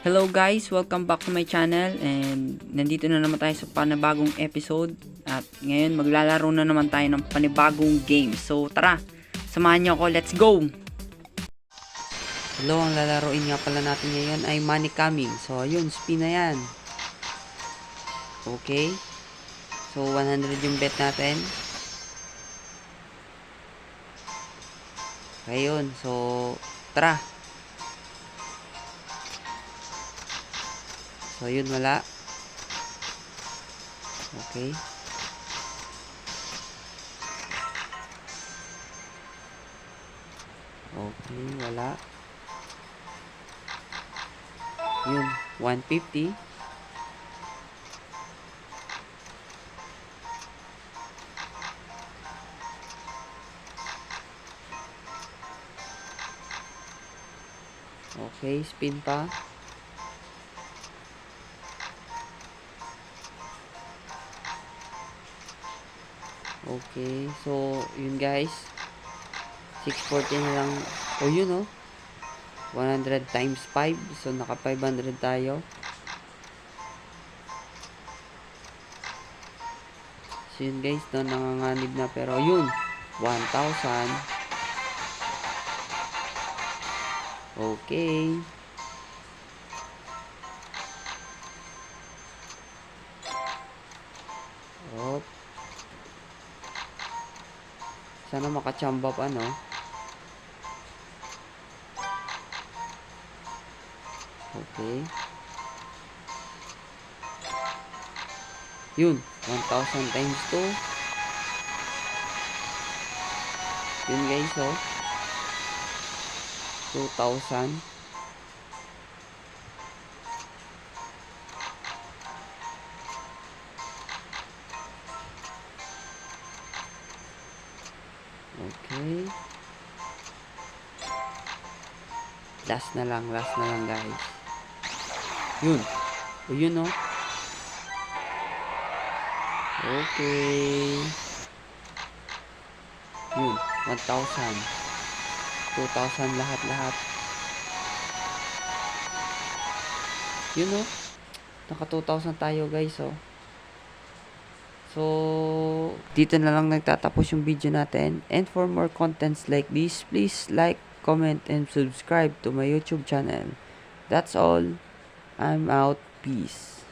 Hello guys, welcome back to my channel and nandito na naman tayo sa panibagong episode at ngayon maglalaro na naman tayo ng panibagong game. So tara, samahan niyo ako, let's go! Hello, ang lalaroin nga pala natin ngayon ay Money Coming. So ayun, spin na yan. Okay. So 100 yung bet natin. Ayun, so tara. So, yun, wala. Okay. Okay, wala. Yun, 150. Okay, spin pa. Okay, so yun guys, 640 na lang. O yun 100 times 5, so naka 500 tayo. So yun guys, nanganganib na, pero yun 1,000. Okay. Op. Sana makachamba pa, no? Okay. Yun, 1,000 times 2. Yun guys, 2,000. Okay. Last na lang guys. Yun. O yun Okay. Yun, 1,000. 2,000 lahat. Yun naka 2,000 tayo guys So, dito na lang nagtatapos yung video natin. And for more contents like this, please like, comment, and subscribe to my YouTube channel. That's all. I'm out. Peace.